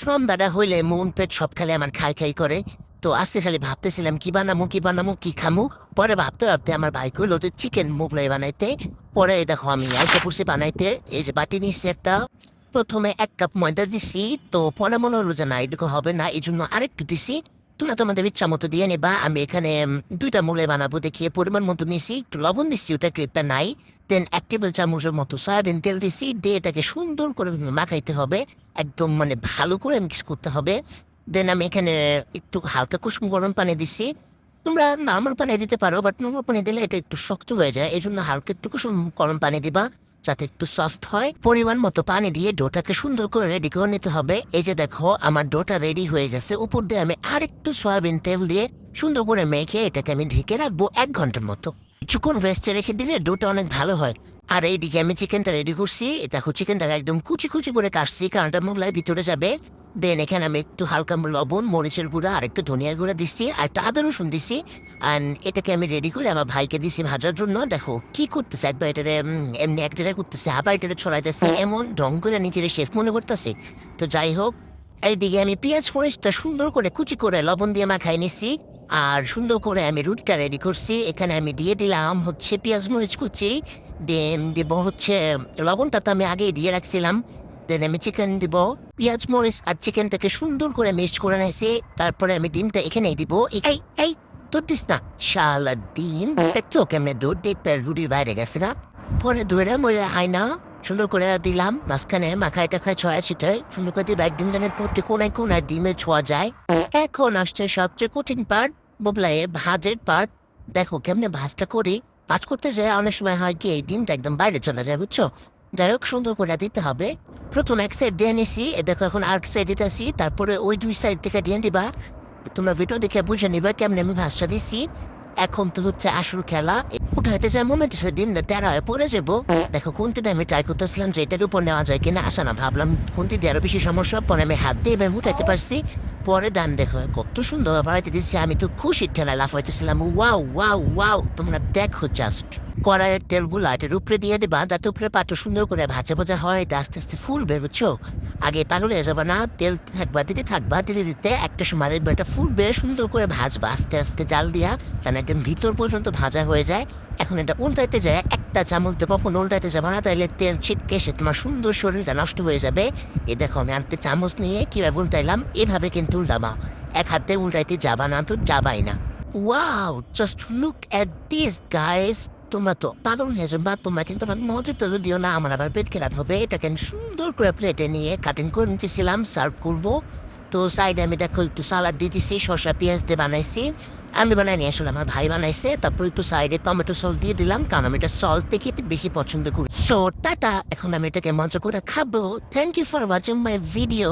সন্ধ্যাটা হইলে মন পেট সব খালি আমার খাই খাই করে। তো আজকে খালি ভাবতেছিলাম কি বানামু কি খামু। পরে ভাবতে ভাবতে আমার ভাই কইলো যে চিকেন মোগলাই বানাইতে। পরে এই দেখো আমি আইসা পড়ছি বানাইতে। এই যে বাটি নিচ্ছি একটা, প্রথমে 1 কাপ ময়দা দিছি। তো পরে মনে হলো যে না এটুকু হবে না, এই জন্য আরেকটু দিছি। তোমরা তোমাদের ইচ্ছা মতো দিয়ে নেবা। আমি এখানে 2টা মোগলাই বানাবো দেখিয়ে পরিমাণ মতো নিছি, একটু লবণ দিচ্ছি, ওটা ক্লিপটা নাই। দেন 1 টেবিল চামচের মতো সয়াবিন তেল দিছি, দিয়ে এটাকে সুন্দর করে মাখাইতে হবে। একদম মানে ভালো করে মিক্স করতে হবে। দেন আমি এখানে একটু হালকা কুসুম গরম পানি দিছি। তোমরা নর্মাল পানি দিতে পারো, বাট নর্মাল পানি দিলে এটা একটু শক্ত হয়ে যায়, এই জন্য হালকা একটু কুসুম গরম পানি দিবা যাতে একটু সফট হয়। পরিমাণ মতো পানি দিয়ে ডোটাকে সুন্দর করে রেডি করে নিতে হবে। এই যে দেখো আমার ডোটা রেডি হয়ে গেছে। উপর দিয়ে আমি আরেকটু সয়াবিন তেল দিয়ে সুন্দর করে মেখে এটাকে আমি ঢেকে রাখবো 1 ঘন্টার মতো। কিছুক্ষণ রেস্টে রেখে দিলে ডোটা অনেক ভালো হয়। আর এইদিকে আমি চিকেনটা রেডি করছি। দেখো চিকেনটা একদম কুচি কুচি করে কাটছি, কারণ এটা মোগলাই ভিতরে যাবে। দেন এখানে আমি একটু হালকা লবণ, মরিচের গুঁড়া আর একটু ধনিয়ার গুঁড়া দিচ্ছি, আর একটু আদা রসুন দিচ্ছি। অ্যান্ড এটাকে আমি রেডি করে আমার ভাইকে দিছি ভাজার জন্য। দেখো কি করতেছে, একবার এটারে এমনি এক জায়গায় করতেছে, আবার এটারে ছড়াইতেছে, এমন ঢং করে নিজের শেফ মনে করতেছে। তো যাই হোক, এইদিকে আমি পেঁয়াজ মরিচটা সুন্দর করে কুচি করে লবণ দিয়ে মাখাই নিছি। আর সুন্দর করে আমি রুটিটা রেডি করছি। এখানে আমি দিয়ে দিলাম হচ্ছে পেঁয়াজ মরিচ কুচি। দেন দিব হচ্ছে লবণটা তো আমি আগেই দিয়ে রাখছিলাম। দেন আমি চিকেন দিব। পেঁয়াজ মরিচ আর চিকেনটাকে সুন্দর করে মিক্সড করে নিয়েছি। তারপরে আমি ডিমটা এখানেই দিব। এই এই দুধ দিস না, শালা ডিম দেখছো কেমনে দুধ দিয়ে রুটির বাইরে গেছে না। পরে ধরে মরে আয়না সুন্দর করে দিলাম মাঝখানে, মাখায় টাখায় ছড়ায় ছিটায় সুন্দর করে দিয়ে ডিম দানের প্রতি কোনায় কোনায় ডিমের ছোঁয়া যায়। এখন আসছে সবচেয়ে কঠিন পার্ট, মোগলাই ভাজের পার্ট। দেখো কেমনে ভাজটা করি। ভাজ করতে যায় অনেক সময় হয় কি এই ডিমটা একদম বাইরে চলে যায়, বুঝছো। যাই হোক সুন্দর করে দিতে হবে। প্রথম এক সাইড দিয়ে নিছি, এ দেখো এখন আর সাইড দিতেছি, তারপরে ওই 2 সাইড থেকে দিয়ে দিবা। তোমরা ভিডিও দেখে বুঝে নিবা কেমনে আমি ভাজটা দিছি। এখন তো হচ্ছে আসল খেলা। উঠাইতে যায় মোমেন্ট ডিমটা তেরা হয়ে পড়ে যাবো। দেখো খুন্তিতে আমি ট্রাই করতেছিলাম যে এটার উপর নেওয়া যায় কিনা, আসা না, ভাবলাম খুন্তি দিয়ে আরো বেশি সমস্যা। পরে আমি হাত দিয়ে এবার উঠাইতে পারছি। পরে দান দেখো কত সুন্দর বাড়াইতে দিচ্ছি। আমি তো খুশির ঠেলায় লাফাইতেছিলাম, ওয়াও ওয়াও ওয়াও। তোমরা দেখো জাস্ট কড়াইয়ের তেলগুলো এটার উপরে দিয়ে দিবা, যাতে উপরে পাটু সুন্দর করে ভাজা ভাজা হয়, এটা আস্তে আস্তে ফুলবে, বুঝছো। আগে পাগল হয়ে যাবে না, তেল থাকবা দিতে দিতে একটা সময় দেখবে এটা ফুলবে, সুন্দর করে ভাজবা আস্তে আস্তে জাল দিয়া, যেন একদম ভিতর পর্যন্ত ভাজা হয়ে যায়। এখন এটা উল্টাইতে যায়, একটা চামচ দিয়ে কখন উল্টাইতে যাবে না, তাইলে তেল ছিটকে এসে তোমার সুন্দর শরীরটা নষ্ট হয়ে যাবে। এ দেখো আমি আরেকটা চামচ নিয়ে কীভাবে উল্টাইলাম, এভাবে কিন্তু উল্টাবা। এক হাতে উল্টাইতে যাবা না, তো যাবাই না। Wow, just look at this guys. তোমরা তো পাগল হয়ে যাবে, তোমরা কিন্তু আমার নজরটা যদিও না, আমার আবার পেট খারাপ হবে। এটাকে আমি সুন্দর করে প্লেটে নিয়ে কাটিং করে নিতেছিলাম, সার্ভ করবো। তো সাইডে আমি দেখো একটু সালাদ দিয়ে দিছি, শসা পেঁয়াজ দিয়ে বানাইছি। আমি বানাইনি, আসলে আমার ভাই বানাইছে। তারপর একটু সাইডে টমেটো সস দিয়ে দিলাম, কারণ আমি এটা সল্ট খেতে বেশি পছন্দ করি। সো টাটা, এখন আমি এটাকে মজা করে খাবো। Thank you for watching my video.